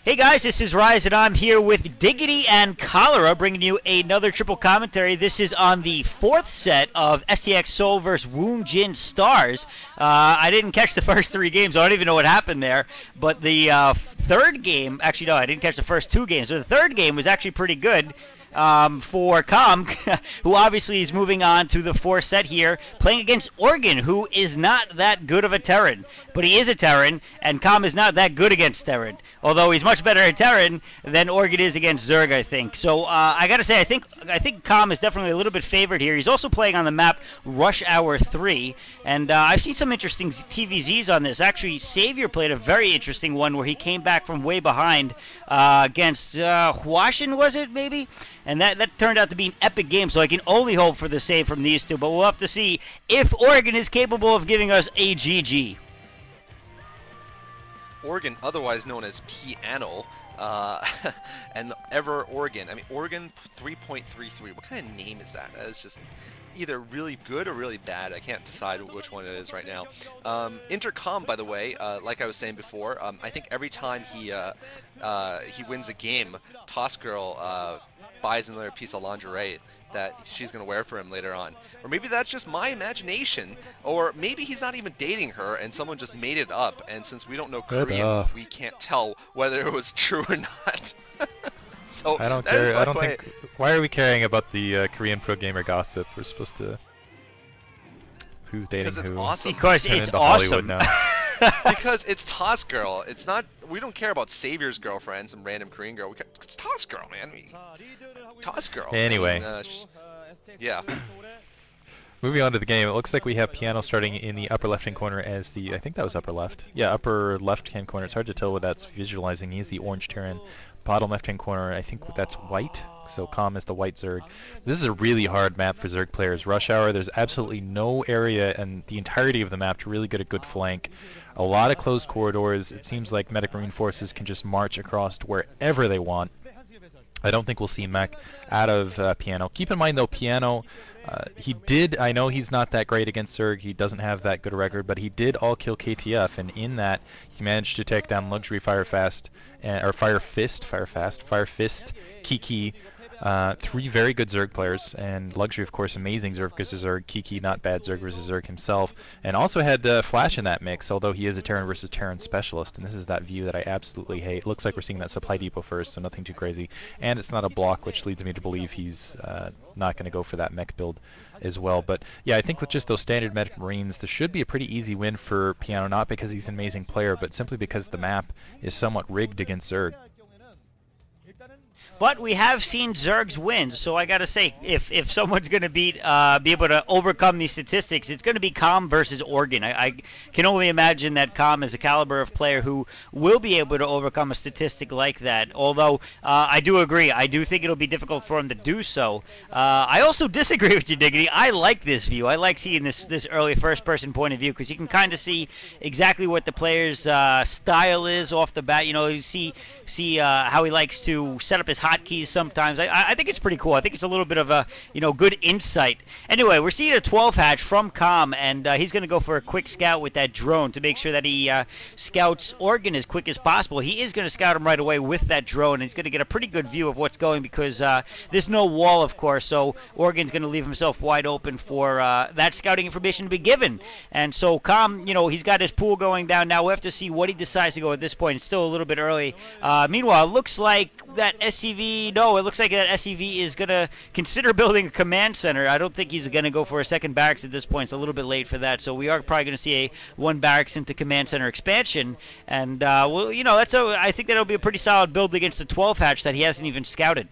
Hey guys, this is Rise, and I'm here with Diggity and Cholera, bringing you another triple commentary. This is on the fourth set of STX Seoul vs. Woonjin Stars. I didn't catch the first three games, so I don't even know what happened there. But the third game, actually no, I didn't catch the first two games. So the third game was actually pretty good. For Com, who obviously is moving on to the fourth set here, playing against Oregon, who is not that good of a Terran. But he is a Terran, and Com is not that good against Terran. Although he's much better at Terran than Oregon is against Zerg, I think. So I gotta say, I think Com is definitely a little bit favored here. He's also playing on the map Rush Hour 3, and I've seen some interesting TVZs on this. Actually, Savior played a very interesting one where he came back from way behind against Huashin, was it, maybe? And that turned out to be an epic game, so I can only hope for the save from these two. But we'll have to see if Oregon is capable of giving us a GG. Oregon, otherwise known as Piano, and Ever Oregon. I mean, Oregon 3.33. What kind of name is that? That is just either really good or really bad. I can't decide which one it is right now. Intercom, by the way, like I was saying before, I think every time he wins a game, Toss Girl buys another piece of lingerie that she's going to wear for him later on. Or maybe that's just my imagination, or maybe he's not even dating her and someone just made it up, and since we don't know Korean, we can't tell whether it was true or not. So I don't care. I don't think. Why are we caring about the Korean pro gamer gossip? We're supposed to. Who's dating who? Because it's who? awesome. Because it's awesome. Now. Because it's Toss Girl. It's not. We don't care about Savior's girlfriend, some random Korean girl. It's Toss Girl, man. Toss Girl. Anyway. Yeah. Moving on to the game, it looks like we have Piano starting in the upper left-hand corner as the, I think that was upper left. Yeah, upper left-hand corner. It's hard to tell what that's visualizing. He's the orange Terran. Bottom left-hand corner, I think that's white. So Com is the white Zerg. This is a really hard map for Zerg players. Rush Hour, there's absolutely no area in the entirety of the map to really get a good flank. A lot of closed corridors. It seems like Medic Marine forces can just march across to wherever they want. I don't think we'll see mech out of Piano. Keep in mind, though, Piano, I know he's not that great against Zerg. He doesn't have that good a record, but he did all-kill KTF, and in that, he managed to take down Luxury Firefast, Firefist, Kiki, three very good Zerg players, and Luxury, of course, amazing Zerg versus Zerg, Kiki, not bad Zerg versus Zerg himself, and also had Flash in that mix, although he is a Terran versus Terran specialist, and this is that view that I absolutely hate. Looks like we're seeing that supply depot first, so nothing too crazy, and it's not a block, which leads me to believe he's not going to go for that mech build as well. But yeah, I think with just those standard Medic Marines, this should be a pretty easy win for Piano, not because he's an amazing player, but simply because the map is somewhat rigged against Zerg. But we have seen Zergs win, so I gotta say, if someone's gonna be able to overcome these statistics, it's gonna be Com versus Oregon. I can only imagine that Com is a caliber of player who will be able to overcome a statistic like that. Although I do agree, I do think it'll be difficult for him to do so. I also disagree with you, Diggity. I like this view. I like seeing this early first-person point of view because you can kind of see exactly what the player's style is off the bat. You know, you see how he likes to set up his hotkeys sometimes. I think it's pretty cool. I think it's a little bit of a good insight. Anyway, we're seeing a 12 hatch from Com, and he's going to go for a quick scout with that drone to make sure that he scouts Oregon as quick as possible. He is going to scout him right away with that drone, and he's going to get a pretty good view of what's going because there's no wall, of course, so Oregon's going to leave himself wide open for that scouting information to be given. And so Com, he's got his pool going down now. We'll have to see what he decides to go at this point. It's still a little bit early. Meanwhile, it looks like that SCV, it looks like that SCV is going to consider building a command center. I don't think he's going to go for a second barracks at this point. It's a little bit late for that, so we are probably going to see a one barracks into command center expansion. And, I think that'll be a pretty solid build against the 12 hatch that he hasn't even scouted.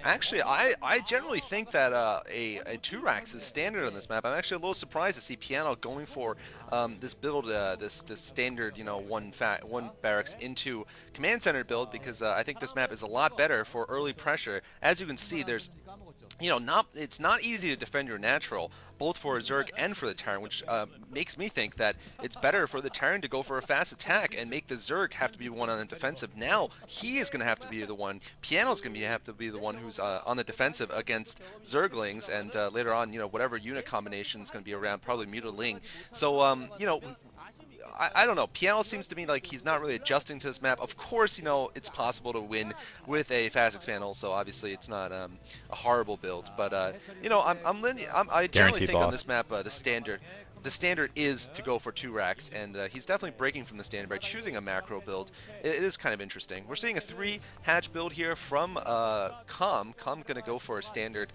Actually, I generally think that a 2-Rax is standard on this map. I'm actually a little surprised to see Piano going for this build, this standard, one barracks into command center build, because I think this map is a lot better for early pressure. As you can see, there's it's not easy to defend your natural, both for a Zerg and for the Terran, which makes me think that it's better for the Terran to go for a fast attack and make the Zerg have to be one on the defensive. Now he is going to have to be the one. Piano's going to have to be the one who's on the defensive against Zerglings, and later on, whatever unit combination is going to be around, probably Mutiling. So, I don't know. Piano seems to me like he's not really adjusting to this map. Of course, you know, it's possible to win with a fast expand also. Obviously, it's not a horrible build, but you know, I generally Guaranteed think on loss. this map the standard is to go for 2 racks, and he's definitely breaking from the standard by choosing a macro build. It is kind of interesting. We're seeing a 3 hatch build here from Com. Com going to go for a standard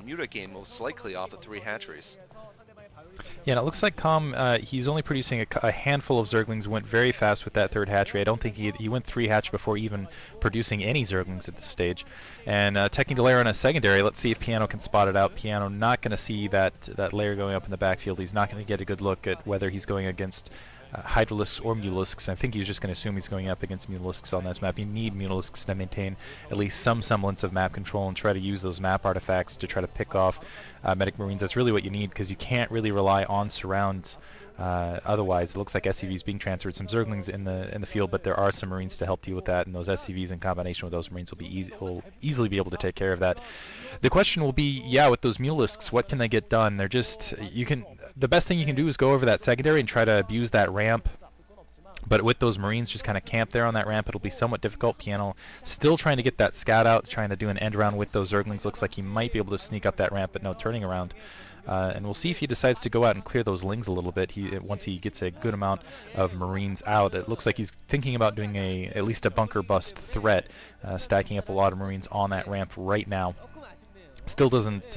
Muta game most likely off of 3 hatcheries. Yeah, and it looks like Com, he's only producing a handful of Zerglings, went very fast with that 3rd hatchery. I don't think he went 3 hatch before even producing any Zerglings at this stage. And teching the layer on a secondary, let's see if Piano can spot it out. Piano not going to see that layer going up in the backfield. He's not going to get a good look at whether he's going against Hydralisks or Mutalisks. I think he's just going to assume he's going up against Mutalisks on this map. You need Mutalisks to maintain at least some semblance of map control and try to use those map artifacts to try to pick off Medic Marines. That's really what you need, because you can't really rely on surrounds. Otherwise, it looks like SCVs being transferred. Some Zerglings in the field, but there are some Marines to help deal with that, and those SCVs in combination with those Marines will easily be able to take care of that. The question will be, yeah, with those Mutalisks, what can they get done? They're just the best thing you can do is go over that secondary and try to abuse that ramp. But with those Marines just kind of camp there on that ramp, it'll be somewhat difficult. Piano still trying to get that scout out, trying to do an end round with those Zerglings. Looks like he might be able to sneak up that ramp, but no turning around. And we'll see if he decides to go out and clear those Lings a little bit. Once he gets a good amount of Marines out, it looks like he's thinking about doing at least a bunker bust threat, stacking up a lot of Marines on that ramp right now. Still doesn't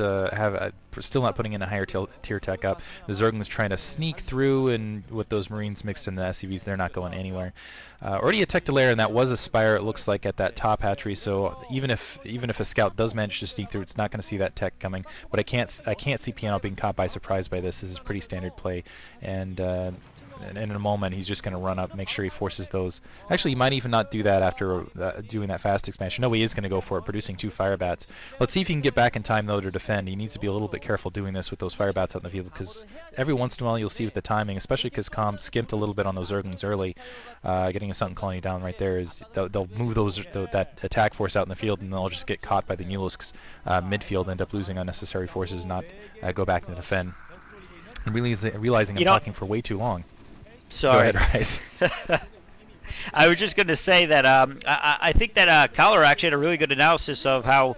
still not putting in a higher tier tech up. The Zerglings trying to sneak through, and with those Marines mixed in the SCVs, they're not going anywhere. Already a tech to layer, and that was a Spire, it looks like, at that top hatchery. So even if a scout does manage to sneak through, it's not going to see that tech coming. But I can't see Piano being caught by surprise by this. This is pretty standard play, and in a moment he's just going to run up, make sure he forces those. Actually, he might even not do that after doing that fast expansion. No, he is going to go for it, producing 2 fire bats. Let's see if he can get back in time though to defend. He needs to be a little bit careful doing this with those fire bats out in the field, because every once in a while you'll see with the timing, especially because Com skimped a little bit on those Zerglings early, getting a Sunken Colony down right there, is they'll move that attack force out in the field, and they'll just get caught by the Mutalisks midfield, end up losing unnecessary forces, not go back and defend. And realizing I'm talking for way too long. Sorry. Go ahead, Rice. I was just going to say that I think that Cholera actually had a really good analysis of how,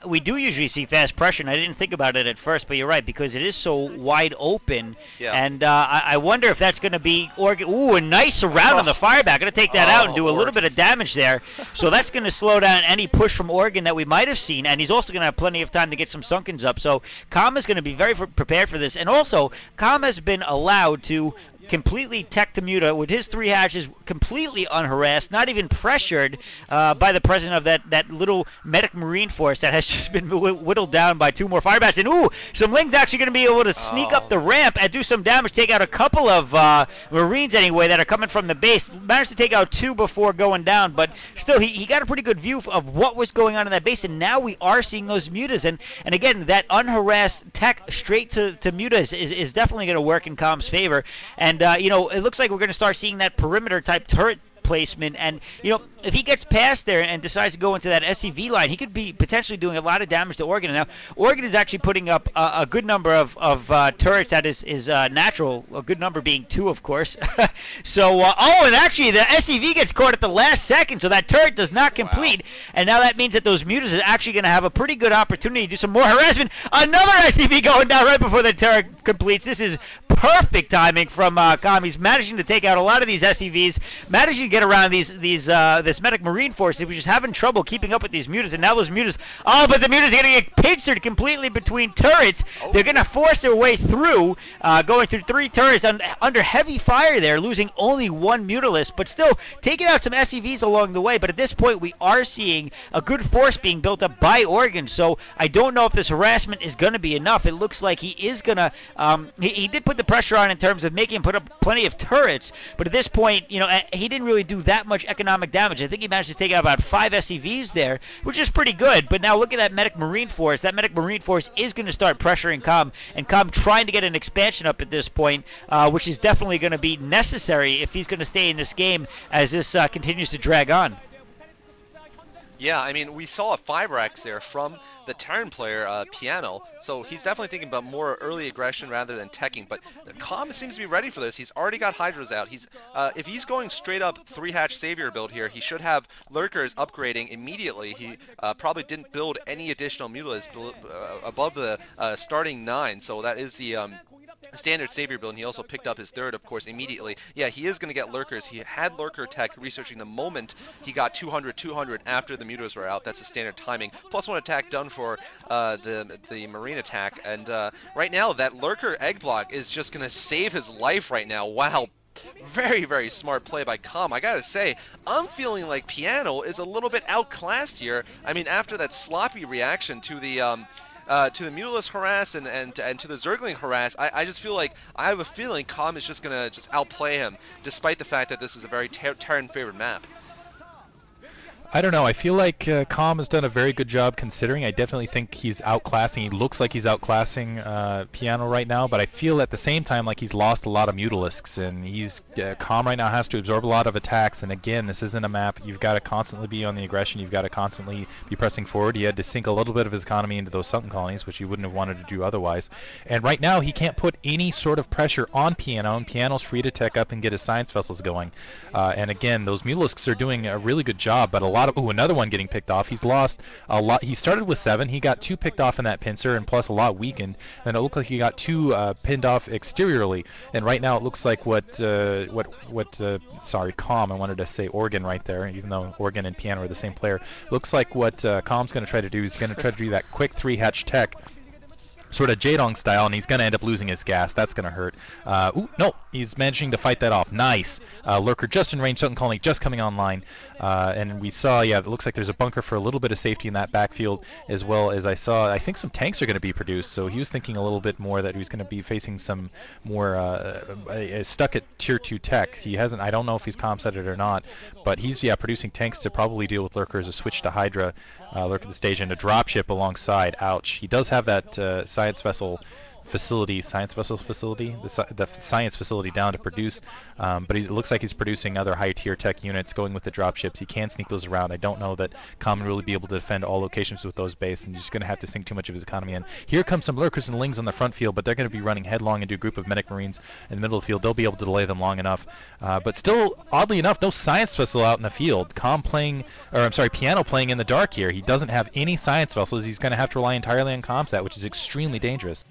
we do usually see fast pressure, and I didn't think about it at first, but you're right, because it is so wide open. Yeah. And I wonder if that's going to be Oregon. Ooh, a nice round on the fireback. Going to take that out and do a little bit of damage there. So that's going to slow down any push from Oregon that we might have seen, and he's also going to have plenty of time to get some Sunkens up. So Com is going to be very prepared for this, and also Com has been allowed to completely tech to Muta with his 3 hatches, completely unharassed, not even pressured by the president of that little medic marine force that has just been whittled down by 2 more fire bats. And ooh, some Lings actually going to be able to sneak up the ramp and do some damage, take out a couple of Marines anyway that are coming from the base. Managed to take out 2 before going down, but still he got a pretty good view of what was going on in that base, and now we are seeing those Mutas. And again, that unharassed tech straight to Mutas is definitely going to work in Com's favor. And it looks like we're going to start seeing that perimeter type turret placement, and if he gets past there and decides to go into that SCV line, he could be potentially doing a lot of damage to Oregon. And now Oregon is actually putting up a good number of turrets that is natural, a good number being 2, of course. So and actually the SCV gets caught at the last second, so that turret does not complete. Wow. And now that means that those Mutas are actually going to have a pretty good opportunity to do some more harassment. Another SCV going down right before the turret completes. This is perfect timing from Com. He's managing to take out a lot of these SCVs, managing to get around this medic marine force. He was just having trouble keeping up with these Mutas, and now those Mutas, but the Mutas are going to get pincered completely between turrets. They're going to force their way through, going through 3 turrets under heavy fire there, losing only 1 Mutalist, but still taking out some SCVs along the way. But at this point, we are seeing a good force being built up by Oregon, so I don't know if this harassment is going to be enough. It looks like he is going to, he did put the pressure on in terms of making him put up plenty of turrets, but at this point, he didn't really do that much economic damage. I think he managed to take out about 5 SCVs there, which is pretty good. But now look at that medic marine force. That medic marine force is going to start pressuring Com, and Com trying to get an expansion up at this point, which is definitely going to be necessary if he's going to stay in this game as this continues to drag on. Yeah, I mean, we saw a 5x there from the Terran player, Piano, so he's definitely thinking about more early aggression rather than teching, but Calm seems to be ready for this. He's already got Hydras out. If he's going straight up 3-hatch Savior build here, he should have Lurkers upgrading immediately. He probably didn't build any additional Mutilas above the starting 9, so that is the standard Savior build, and he also picked up his third, of course, immediately. Yeah, he is going to get Lurkers. He had Lurker tech researching the moment he got 200 after the Mutas were out. That's a standard timing. +1 attack done for the Marine attack, and right now that Lurker egg block is just going to save his life right now. Wow. Very, very smart play by Com. I gotta say, I'm feeling like Piano is a little bit outclassed here. I mean, after that sloppy reaction to the Mutalist harass and to the Zergling harass, I just feel like, I have a feeling Com is just gonna outplay him, despite the fact that this is a very Terran favored map. I don't know. I feel like Calm has done a very good job considering. I definitely think he's outclassing. He looks like he's outclassing Piano right now, but I feel at the same time like he's lost a lot of Mutalisks, and he's Calm right now has to absorb a lot of attacks. And again, this isn't a map. You've got to constantly be on the aggression. You've got to constantly be pressing forward. He had to sink a little bit of his economy into those sunken colonies, which he wouldn't have wanted to do otherwise. And right now, he can't put any sort of pressure on Piano, and Piano's free to tech up and get his science vessels going. And again, those Mutalisks are doing a really good job, but a lot of another one getting picked off. He's lost a lot. He started with 7. He got 2 picked off in that pincer, and plus a lot weakened. And it looked like he got 2 pinned off exteriorly. And right now it looks like sorry, Calm. I wanted to say Organ right there, even though Organ and Piano are the same player. Looks like what Calm's going to try to do is he's going to try to do that quick 3-hatch tech, sort of Jaedong style, and he's going to end up losing his gas. That's going to hurt. Ooh, no, he's managing to fight that off. Nice. Lurker just in range, Sunken Colony just coming online. And we saw, yeah, it looks like there's a bunker for a little bit of safety in that backfield, as well as I think some tanks are going to be produced, so he was thinking a little bit more that he was going to be facing some more stuck at tier 2 tech. He hasn't, I don't know if he's comp-setted or not, but he's, yeah, producing tanks to probably deal with Lurkers, a switch to Hydra, Lurker the stage, and a dropship alongside. Ouch. He does have that science vessel facility, the science facility down to produce, but it looks like he's producing other high tier tech units going with the dropships. He can sneak those around. I don't know that Com will really be able to defend all locations with those bases, and he's just going to have to sink too much of his economy in. Here comes some Lurkers and Lings on the front field, but they're going to be running headlong into a group of medic marines in the middle of the field. They'll be able to delay them long enough, but still, oddly enough, no science vessel out in the field. Piano playing in the dark here. He doesn't have any science vessels. He's going to have to rely entirely on Comsat, which is extremely dangerous.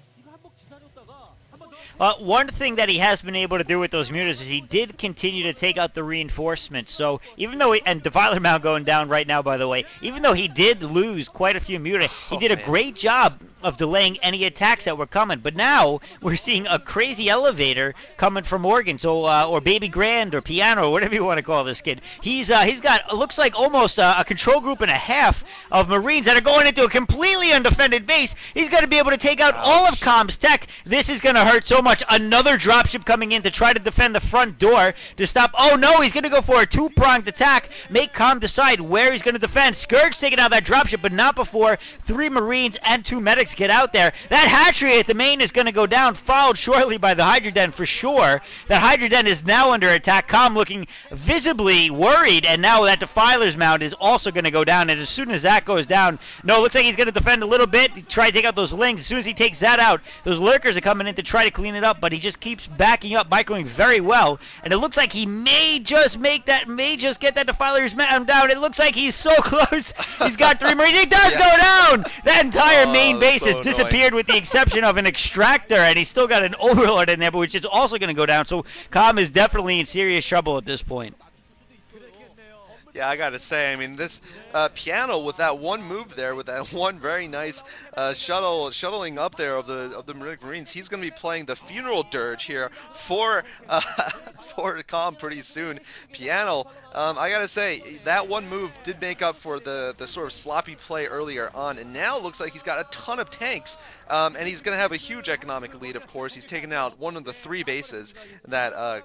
One thing that he has been able to do with those mutas is he did continue to take out the reinforcements. So even though, and Defiler Mount going down right now, by the way, even though he did lose quite a few muta, he did a great job of delaying any attacks that were coming. But now we're seeing a crazy elevator coming from Oregon, so or Baby Grand or Piano or whatever you want to call this kid. He's got, looks like almost a control group and a half of Marines that are going into a completely undefended base. He's going to be able to take out all of Com's tech. This is going to hurt so much. Another dropship coming in to try to defend the front door to stop. Oh no, he's going to go for a 2-pronged attack. Make Com decide where he's going to defend. Scourge taking out that dropship, but not before 3 Marines and 2 medics get out there. That hatchery at the main is going to go down, followed shortly by the Hydra Den for sure. That Hydra Den is now under attack. Com looking visibly worried, and now that Defiler's Mount is also going to go down, and as soon as that goes down, no, looks like he's going to defend a little bit, try to take out those Lings. As soon as he takes that out, those Lurkers are coming in to try to clean it up, but he just keeps backing up, microing very well, and it looks like he may just get that Defiler's Mount down. It looks like he's so close. He's got 3 Marines. He does go down! That entire main base has disappeared with the exception of an extractor, and he's still got an Overlord in there, but which is also going to go down, so Com is definitely in serious trouble at this point. Yeah, I gotta say, I mean, this Piano with that one move there, with that one very nice shuttling up there of the Marines, he's gonna be playing the funeral dirge here for Com pretty soon. Piano, I gotta say, that one move did make up for the sort of sloppy play earlier on, and now it looks like he's got a ton of tanks, and he's gonna have a huge economic lead. Of course, he's taken out one of the 3 bases that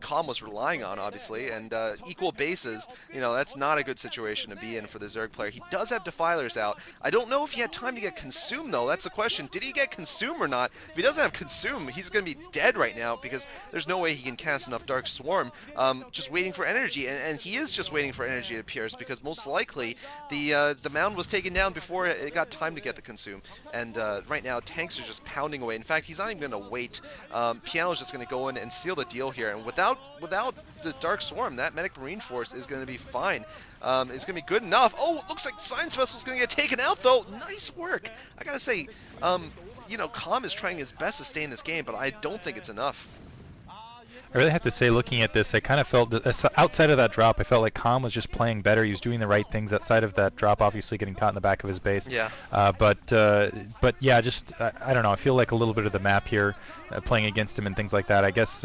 Calm was relying on, obviously, and equal bases, you know, that's not a good situation to be in for the Zerg player. He does have Defilers out. I don't know if he had time to get Consume, though. That's the question. Did he get Consume or not? If he doesn't have Consume, he's going to be dead right now because there's no way he can cast enough Dark Swarm. Just waiting for energy, and he is just waiting for energy, it appears, because most likely the mound was taken down before it got time to get the Consume. And right now, tanks are just pounding away. In fact, he's not even going to wait. Piano's just going to go in and seal the deal here, and without the Dark Swarm, that Medic Marine Force is going to be fine. It's going to be good enough. Oh, it looks like Science Vessel's going to get taken out, though. Nice work. I got to say, you know, Calm is trying his best to stay in this game, but I don't think it's enough. I really have to say, looking at this, I kind of felt that outside of that drop, I felt like Calm was just playing better. He was doing the right things outside of that drop, obviously getting caught in the back of his base. Yeah. But yeah, just I don't know. I feel like a little bit of the map here, playing against him and things like that. I guess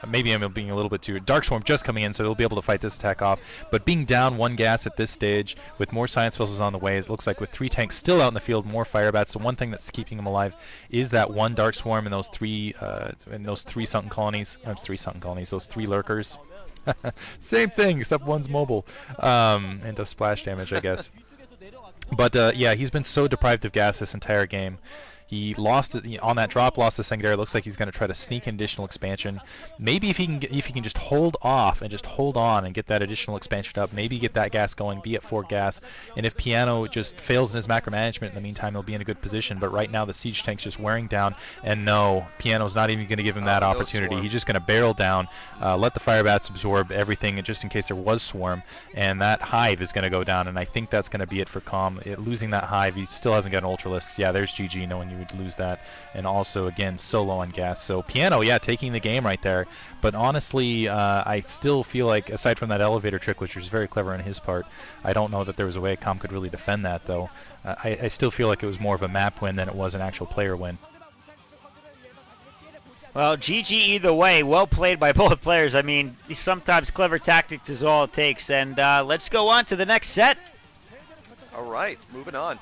maybe I'm being a little bit too. Dark Swarm just coming in, so he'll be able to fight this attack off. But being down 1 gas at this stage, with more Science Vessels on the way, it looks like with 3 tanks still out in the field, more fire bats. So one thing that's keeping him alive is that 1 Dark Swarm and those 3 sunken colonies. 3 sunken colonies. Those 3 lurkers. Same thing, except one's mobile, and does splash damage, I guess. But yeah, he's been so deprived of gas this entire game. He lost it on that drop, lost the secondary. Looks like he's going to try to sneak in additional expansion. Maybe if he can just hold off and just hold on and get that additional expansion up, maybe get that gas going, be at 4 gas. And if Piano just fails in his macro management in the meantime, he'll be in a good position. But right now the siege tank's just wearing down, and no, Piano's not even going to give him that opportunity. He's just going to barrel down, let the fire bats absorb everything, just in case there was swarm, and that hive is going to go down. And I think that's going to be it for Calm. Losing that hive, he still hasn't got an Ultralisk. Yeah, there's GG. No one you would lose that. And also, again, so low on gas. So Piano, yeah, taking the game right there. But honestly, I still feel like, aside from that elevator trick, which was very clever on his part, I don't know that there was a way Calm could really defend that, though. I still feel like it was more of a map win than it was an actual player win. Well, GG either way. Well played by both players. I mean, sometimes clever tactics is all it takes. And let's go on to the next set. All right, moving on.